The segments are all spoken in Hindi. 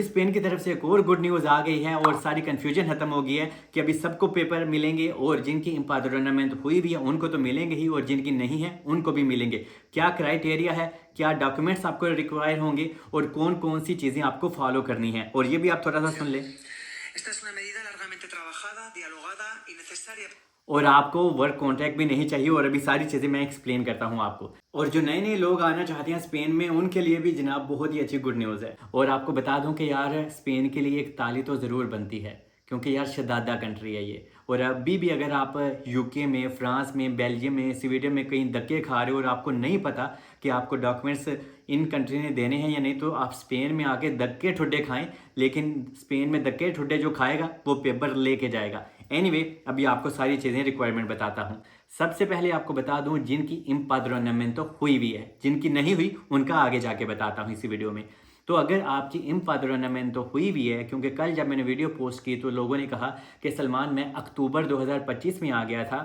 स्पेन की तरफ से एक और गुड न्यूज़ आ गई है और सारी कंफ्यूजन खत्म हो गई है कि अभी सबको पेपर मिलेंगे और जिनकी इम्पाद्रोनामेंट हुई भी है उनको तो मिलेंगे ही और जिनकी नहीं है उनको भी मिलेंगे। क्या क्राइटेरिया है, क्या डॉक्यूमेंट्स आपको रिक्वायर होंगे और कौन कौन सी चीज़ें आपको फॉलो करनी है, और ये भी आप थोड़ा सा सुन लें। Esta es una medida largamente trabajada, dialogada y necesaria. और आपको वर्क कॉन्ट्रैक्ट भी नहीं चाहिए और अभी सारी चीज़ें मैं एक्सप्लेन करता हूँ आपको। और जो नए नए लोग आना चाहते हैं स्पेन में उनके लिए भी जनाब बहुत ही अच्छी गुड न्यूज़ है। और आपको बता दूं कि यार स्पेन के लिए एक ताली तो ज़रूर बनती है क्योंकि यार शहजादा कंट्री है ये। और अभी भी अगर आप यूके में, फ्रांस में, बेल्जियम में, स्वीडन में कहीं धक्के खा रहे हो और आपको नहीं पता कि आपको डॉक्यूमेंट्स इन कंट्री ने देने हैं या नहीं, तो आप स्पेन में आके धक्के ठुड्डे खाएं, लेकिन स्पेन में धक्के ठुड्डे जो खाएगा वो पेपर लेके जाएगा। एनीवे अभी आपको सारी चीज़ें रिक्वायरमेंट बताता हूँ। सबसे पहले आपको बता दूँ जिनकी इम्पाद्रोनामेंट तो हुई हुई है, जिनकी नहीं हुई उनका आगे जाके बताता हूँ इसी वीडियो में। तो अगर आपकी इम्पाद्रोनामेंट तो हुई हुई है, क्योंकि कल जब मैंने वीडियो पोस्ट की तो लोगों ने कहा कि सलमान मैं अक्टूबर 2025 में आ गया था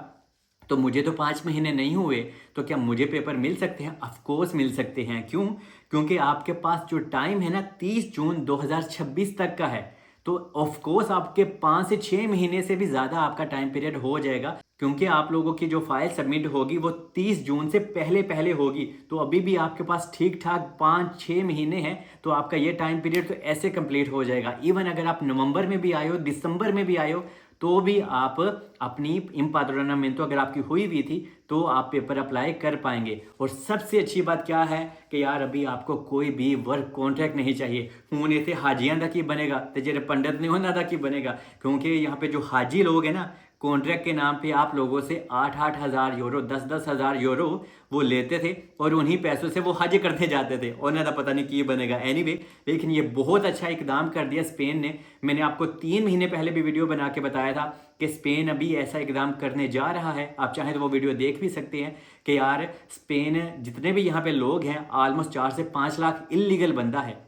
तो मुझे तो 5 महीने नहीं हुए, तो क्या मुझे पेपर मिल सकते हैं? ऑफ कोर्स मिल सकते हैं। क्यों? क्योंकि आपके पास जो टाइम है ना 30 जून 2026 तक का है। तो ऑफ कोर्स आपके 5 से 6 महीने से भी ज़्यादा आपका टाइम पीरियड हो जाएगा, क्योंकि आप लोगों की जो फाइल सबमिट होगी वो 30 जून से पहले पहले होगी। तो अभी भी आपके पास ठीक ठाक 5-6 महीने हैं, तो आपका ये टाइम पीरियड तो ऐसे कंप्लीट हो जाएगा। इवन अगर आप नवंबर में भी आए हो, दिसंबर में भी आए हो, तो भी आप अपनी इम्पाद्रोनामेंट तो अगर आपकी हुई हुई थी तो आप पेपर अप्लाई कर पाएंगे। और सबसे अच्छी बात क्या है कि यार अभी आपको कोई भी वर्क कॉन्ट्रैक्ट नहीं चाहिए। हूँ इतने हाजियां का की बनेगा तो जेरे पंडित नहीं होना था कि बनेगा, क्योंकि यहाँ पे जो हाजी लोग हैं ना, कॉन्ट्रैक्ट के नाम पे आप लोगों से 8-8 हज़ार यूरो, 10-10 हज़ार यूरो वो लेते थे और उन्हीं पैसों से वो हज करते जाते थे। और ना पता नहीं कि बनेगा। एनीवे लेकिन ये बहुत अच्छा इकदाम कर दिया स्पेन ने। मैंने आपको 3 महीने पहले भी वीडियो बना के बताया था कि स्पेन अभी ऐसा इकदाम करने जा रहा है। आप चाहें तो वो वीडियो देख भी सकते हैं कि यार स्पेन जितने भी यहाँ पे लोग हैं ऑलमोस्ट 4 से 5 लाख इलीगल बंदा है,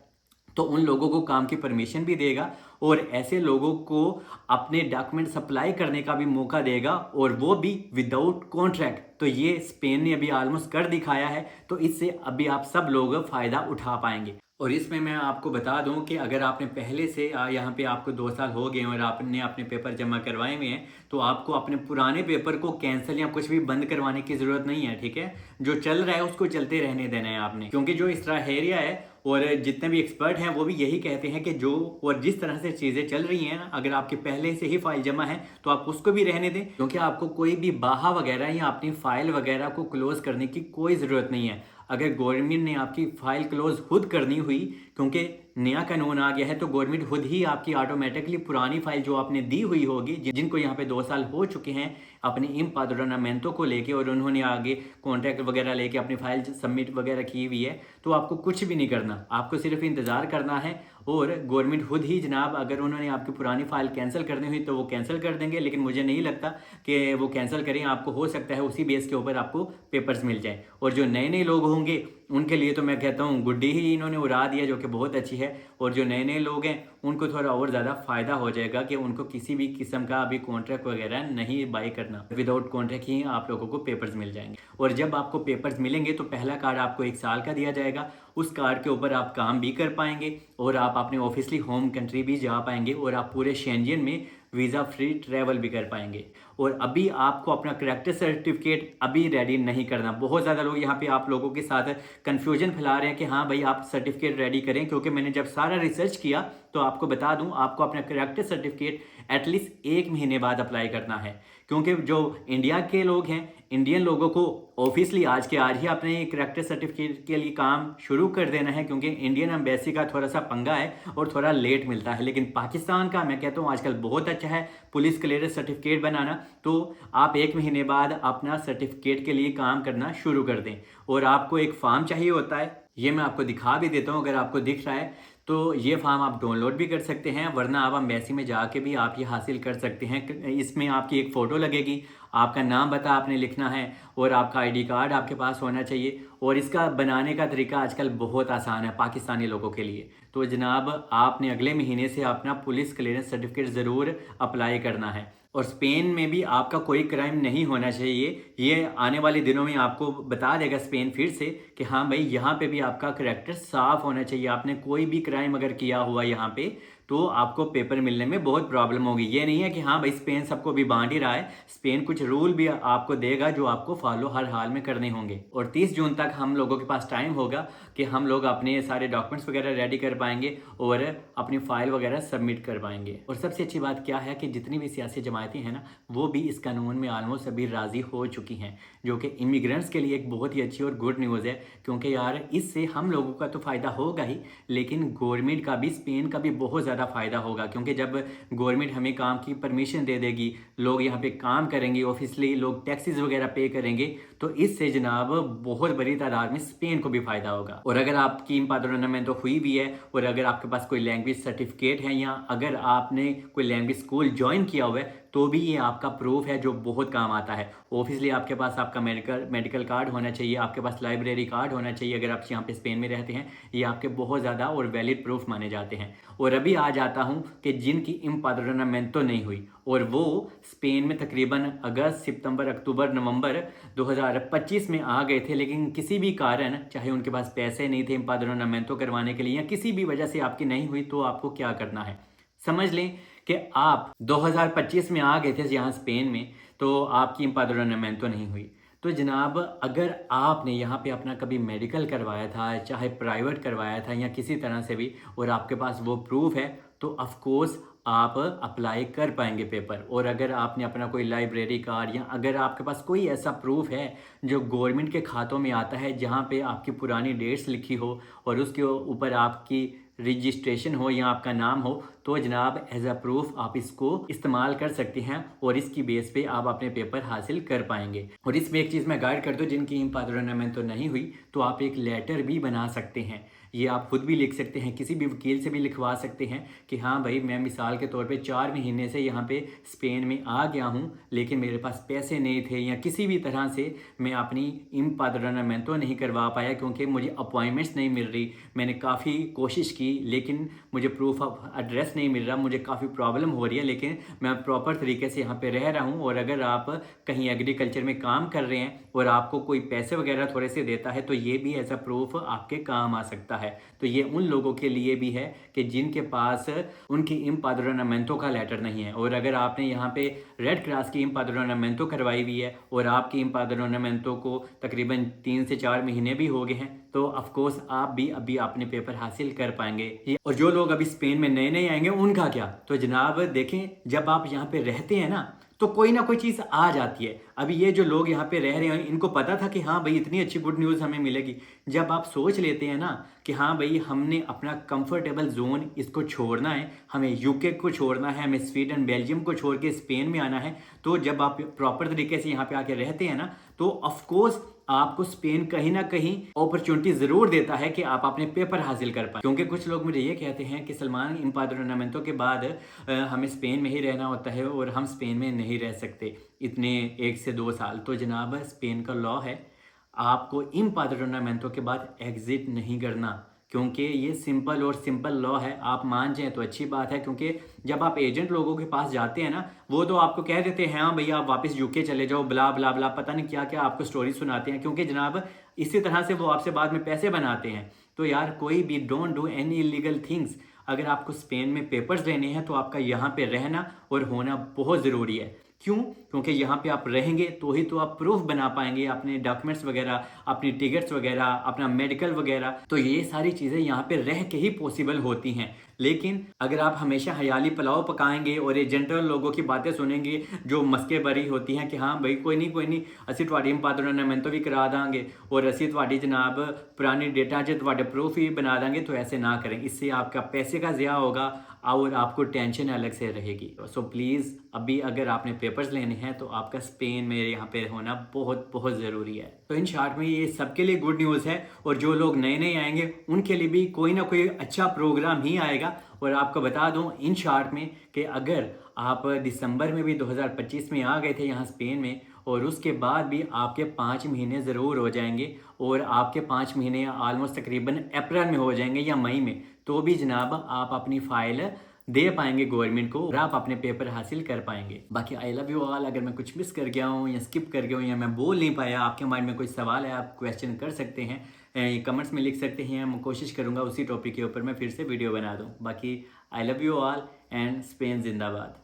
तो उन लोगों को काम की परमिशन भी देगा और ऐसे लोगों को अपने डॉक्यूमेंट सप्लाई करने का भी मौका देगा, और वो भी विदाउट कॉन्ट्रैक्ट। तो ये स्पेन ने अभी ऑलमोस्ट कर दिखाया है, तो इससे अभी आप सब लोग फ़ायदा उठा पाएंगे। और इसमें मैं आपको बता दूं कि अगर आपने पहले से यहाँ पे आपको 2 साल हो गए और आपने अपने पेपर जमा करवाए हुए हैं, तो आपको अपने पुराने पेपर को कैंसिल या कुछ भी बंद करवाने की ज़रूरत नहीं है। ठीक है, जो चल रहा है उसको चलते रहने देना है आपने, क्योंकि जो इस तरह एरिया है और जितने भी एक्सपर्ट हैं वो भी यही कहते हैं कि जो और जिस तरह से चीज़ें चल रही हैं ना, अगर आपके पहले से ही फाइल जमा है तो आप उसको भी रहने दें, क्योंकि आपको कोई भी बाहा वगैरह या अपनी फाइल वगैरह को क्लोज करने की कोई ज़रूरत नहीं है। अगर गवर्नमेंट ने आपकी फाइल क्लोज खुद करनी हुई, क्योंकि नया कानून आ गया है, तो गवर्नमेंट खुद ही आपकी ऑटोमेटिकली पुरानी फाइल जो आपने दी हुई होगी, जिनको यहाँ पे 2 साल हो चुके हैं अपने इम्पाद्रोनामेंटो को लेके और उन्होंने आगे कॉन्ट्रैक्ट वगैरह लेके अपनी फाइल सबमिट वगैरह की हुई है, तो आपको कुछ भी नहीं करना, आपको सिर्फ इंतज़ार करना है। और गवर्नमेंट खुद ही जनाब अगर उन्होंने आपकी पुरानी फाइल कैंसिल करनी हुई तो वो कैंसिल कर देंगे, लेकिन मुझे नहीं लगता कि वो कैंसिल करें। आपको हो सकता है उसी बेस के ऊपर आपको पेपर्स मिल जाए। और जो नए नए लोग होंगे उनके लिए तो मैं कहता हूँ गुड्डी ही इन्होंने उड़ा दिया, जो कि बहुत अच्छी है। और जो नए नए लोग हैं उनको थोड़ा और ज़्यादा फ़ायदा हो जाएगा कि उनको किसी भी किस्म का अभी कॉन्ट्रैक्ट वगैरह नहीं बाई करना, विदाउट कॉन्ट्रैक्ट ही आप लोगों को पेपर्स मिल जाएंगे। और जब आपको पेपर्स मिलेंगे तो पहला कार्ड आपको 1 साल का दिया जाएगा, उस कार्ड के ऊपर आप काम भी कर पाएंगे और आप अपने ऑफिशियली होम कंट्री भी जा पाएंगे और आप पूरे शेंजन में वीज़ा फ्री ट्रैवल भी कर पाएंगे। और अभी आपको अपना करैक्टर सर्टिफिकेट अभी रेडी नहीं करना। बहुत ज़्यादा लोग यहाँ पे आप लोगों के साथ कन्फ्यूजन फैला रहे हैं कि हाँ भाई आप सर्टिफिकेट रेडी करें, क्योंकि मैंने जब सारा रिसर्च किया तो आपको बता दूं आपको अपना करैक्टर सर्टिफिकेट एटलीस्ट 1 महीने बाद अप्लाई करना है, क्योंकि जो इंडिया के लोग हैं, इंडियन लोगों को ऑफिसली आज के आज ही अपने करैक्टर सर्टिफिकेट के लिए काम शुरू कर देना है, क्योंकि इंडियन एम्बेसी का थोड़ा सा पंगा है और थोड़ा लेट मिलता है। लेकिन पाकिस्तान का मैं कहता हूँ आजकल बहुत अच्छा है पुलिस क्लियरेंस सर्टिफिकेट बनाना, तो आप 1 महीने बाद अपना सर्टिफिकेट के लिए काम करना शुरू कर दें। और आपको एक फॉर्म चाहिए होता है, ये मैं आपको दिखा भी देता हूँ, अगर आपको दिख रहा है तो ये फॉर्म आप डाउनलोड भी कर सकते हैं, वरना आप एम्बेसी में जाके भी आप ये हासिल कर सकते हैं। इसमें आपकी एक फ़ोटो लगेगी, आपका नाम बता आपने लिखना है और आपका आईडी कार्ड आपके पास होना चाहिए। और इसका बनाने का तरीका आजकल बहुत आसान है पाकिस्तानी लोगों के लिए। तो जनाब आपने अगले महीने से अपना पुलिस क्लियरेंस सर्टिफिकेट ज़रूर अप्लाई करना है। और स्पेन में भी आपका कोई क्राइम नहीं होना चाहिए। ये आने वाले दिनों में आपको बता देगा स्पेन फिर से कि हाँ भाई यहाँ पे भी आपका करैक्टर साफ होना चाहिए। आपने कोई भी क्राइम अगर किया हुआ यहाँ पे तो आपको पेपर मिलने में बहुत प्रॉब्लम होगी। ये नहीं है कि हाँ भाई स्पेन सबको भी बांट ही रहा है, स्पेन कुछ रूल भी आपको देगा जो आपको फॉलो हर हाल में करने होंगे। और 30 जून तक हम लोगों के पास टाइम होगा कि हम लोग अपने सारे डॉक्यूमेंट्स वगैरह रेडी कर पाएंगे और अपनी फाइल वगैरह सबमिट कर पाएंगे। और सबसे अच्छी बात क्या है कि जितनी भी सियासी जमातें हैं ना वो भी इस कानून में ऑलमोस्ट सभी राज़ी हो चुकी हैं, जो कि इमिग्रेंट्स के लिए एक बहुत ही अच्छी और गुड न्यूज़ है। क्योंकि यार इससे हम लोगों का तो फ़ायदा होगा ही, लेकिन गवर्नमेंट का भी, स्पेन का भी बहुत ज़्यादा फ़ायदा होगा। क्योंकि जब गवर्नमेंट हमें काम की परमिशन दे देगी, लोग यहाँ पे काम करेंगे, ऑफिशियली लोग टैक्सेस वगैरह पे करेंगे, तो इससे जनाब बहुत बड़ी तादाद में स्पेन को भी फ़ायदा होगा। और अगर आपकी इम्पाद्रोनामेंट तो हुई भी है और अगर आपके पास कोई लैंग्वेज सर्टिफिकेट है या अगर आपने कोई लैंग्वेज स्कूल ज्वाइन किया हुआ है तो भी ये आपका प्रूफ है जो बहुत काम आता है। ऑब्वियसली आपके पास आपका मेडिकल कार्ड होना चाहिए, आपके पास लाइब्रेरी कार्ड होना चाहिए अगर आप यहाँ पे स्पेन में रहते हैं। ये आपके बहुत ज़्यादा और वैलिड प्रूफ माने जाते हैं। और अभी आ जाता हूँ कि जिनकी इम्पाद्रोनामेंट तो नहीं हुई और वो स्पेन में तकरीबन अगस्त, सितंबर, अक्टूबर, नवंबर 2025 में आ गए थे, लेकिन किसी भी कारण, चाहे उनके पास पैसे नहीं थे इम्पाद्रोनामेंट करवाने के लिए या किसी भी वजह से आपकी नहीं हुई, तो आपको क्या करना है। समझ लें कि आप 2025 में आ गए थे यहाँ स्पेन में, तो आपकी इम्पाद्रोनामेंट तो नहीं हुई। तो जनाब अगर आपने यहाँ पे अपना कभी मेडिकल करवाया था, चाहे प्राइवेट करवाया था या किसी तरह से भी, और आपके पास वो प्रूफ है, तो ऑफ कोर्स आप अप्लाई कर पाएंगे पेपर। और अगर आपने अपना कोई लाइब्रेरी कार्ड या अगर आपके पास कोई ऐसा प्रूफ है जो गवर्नमेंट के खातों में आता है, जहाँ पे आपकी पुरानी डेट्स लिखी हो और उसके ऊपर आपकी रजिस्ट्रेशन हो या आपका नाम हो, तो जनाब एज अ प्रूफ आप इसको इस्तेमाल कर सकते हैं और इसकी बेस पे आप अपने पेपर हासिल कर पाएंगे। और इसमें एक चीज़ मैं गाइड कर दूं, जिनकी इम्पाद्रोनामेंट तो नहीं हुई तो आप एक लेटर भी बना सकते हैं। ये आप खुद भी लिख सकते हैं, किसी भी वकील से भी लिखवा सकते हैं कि हाँ भाई मैं मिसाल के तौर पे 4 महीने से यहाँ पे स्पेन में आ गया हूँ, लेकिन मेरे पास पैसे नहीं थे या किसी भी तरह से मैं अपनी इम्पाद्रोनामेंट तो नहीं करवा पाया क्योंकि मुझे अपॉइंटमेंट्स नहीं मिल रही। मैंने काफ़ी कोशिश की लेकिन मुझे प्रूफ ऑफ एड्रेस नहीं मिल रहा, मुझे काफ़ी प्रॉब्लम हो रही है, लेकिन मैं प्रॉपर तरीके से यहाँ पे रह रहा हूँ। और अगर आप कहीं एग्रीकल्चर में काम कर रहे हैं और आपको कोई पैसे वगैरह थोड़े से देता है तो ये भी एज अ प्रूफ आपके काम आ सकता है। तो ये उन लोगों के लिए भी है कि जिनके पास उनकी इम्पाद्रोनामेंटो का लेटर नहीं है। और अगर आपने यहाँ पे रेड क्रॉस की इम्पाद्रोनामेंटो करवाई हुई है और आपकी इम्पाद्रोनामेंटो को तकरीबन 3 से 4 महीने भी हो गए हैं, तो ऑफ कोर्स आप भी अभी अपने पेपर हासिल कर पाएंगे। और जो लोग अभी स्पेन में नए नए आएंगे उनका क्या, तो जनाब देखें जब आप यहाँ पे रहते हैं ना तो कोई ना कोई चीज़ आ जाती है। अभी ये जो लोग यहाँ पे रह रहे हैं इनको पता था कि हाँ भाई इतनी अच्छी गुड न्यूज़ हमें मिलेगी। जब आप सोच लेते हैं ना कि हाँ भाई हमने अपना कंफर्टेबल जोन इसको छोड़ना है, हमें यूके को छोड़ना है, हमें स्वीडन बेल्जियम को छोड़ के स्पेन में आना है, तो जब आप प्रॉपर तरीके से यहाँ पे आके रहते हैं ना तो ऑफकोर्स आपको स्पेन कहीं ना कहीं अपॉर्चुनिटी जरूर देता है कि आप अपने पेपर हासिल कर पाए। क्योंकि कुछ लोग मुझे ये कहते हैं कि सलमान इम्पाद्रोनामेंटो के बाद हमें स्पेन में ही रहना होता है और हम स्पेन में नहीं रह सकते इतने 1 से 2 साल। तो जनाब स्पेन का लॉ है आपको इम्पाद्रोनामेंटो के बाद एग्जिट नहीं करना, क्योंकि ये सिंपल और सिंपल लॉ है। आप मान जाएं तो अच्छी बात है, क्योंकि जब आप एजेंट लोगों के पास जाते हैं ना वो तो आपको कह देते हैं हाँ भैया आप वापस यूके चले जाओ, ब्ला ब्ला ब्ला, पता नहीं क्या क्या आपको स्टोरी सुनाते हैं, क्योंकि जनाब इसी तरह से वो आपसे बाद में पैसे बनाते हैं। तो यार कोई भी don't do any illegal things. अगर आपको स्पेन में पेपर्स लेने हैं तो आपका यहाँ पे रहना और होना बहुत ज़रूरी है। क्यों? क्योंकि यहाँ पे आप रहेंगे तो ही तो आप प्रूफ बना पाएंगे अपने डॉक्यूमेंट्स वगैरह, अपनी टिकट्स वगैरह, अपना मेडिकल वगैरह। तो ये सारी चीज़ें यहाँ पे रह के ही पॉसिबल होती हैं। लेकिन अगर आप हमेशा हयाली पुलाव पकाएंगे और ये जनरल लोगों की बातें सुनेंगे जो मस्के भरी होती हैं कि हाँ भाई कोई नहीं असी तुहाडी इम्पाद्रोनामेंटो भी करा देंगे और असी तुहाडी जनाब पुरानी डेटा च तुहाडे प्रूफ भी बना देंगे, तो ऐसे ना करें। इससे आपका पैसे का ज़िया होगा और आपको टेंशन अलग से रहेगी। सो प्लीज़ अभी अगर आपने पेपर्स लेने हैं तो आपका स्पेन में यहाँ पे होना बहुत बहुत ज़रूरी है। तो इन शॉर्ट में ये सबके लिए गुड न्यूज़ है और जो लोग नए नए आएंगे उनके लिए भी कोई ना कोई अच्छा प्रोग्राम ही आएगा। और आपको बता दूं इन शॉर्ट में कि अगर आप दिसंबर में भी 2025 में आ गए थे यहाँ स्पेन में और उसके बाद भी आपके 5 महीने ज़रूर हो जाएंगे और आपके 5 महीने ऑलमोस्ट तकरीबन अप्रैल में हो जाएंगे या मई में, तो भी जनाब आप अपनी फ़ाइल दे पाएंगे गवर्नमेंट को और आप अपने पेपर हासिल कर पाएंगे। बाकी आई लव यू ऑल। अगर मैं कुछ मिस कर गया हूँ या स्किप कर गया हूँ या मैं बोल नहीं पाया, आपके माइंड में कोई सवाल है, आप क्वेश्चन कर सकते हैं, कमेंट्स में लिख सकते हैं। मैं कोशिश करूँगा उसी टॉपिक के ऊपर मैं फिर से वीडियो बना दूँ। बाकी I love you all and Spain जिंदाबाद।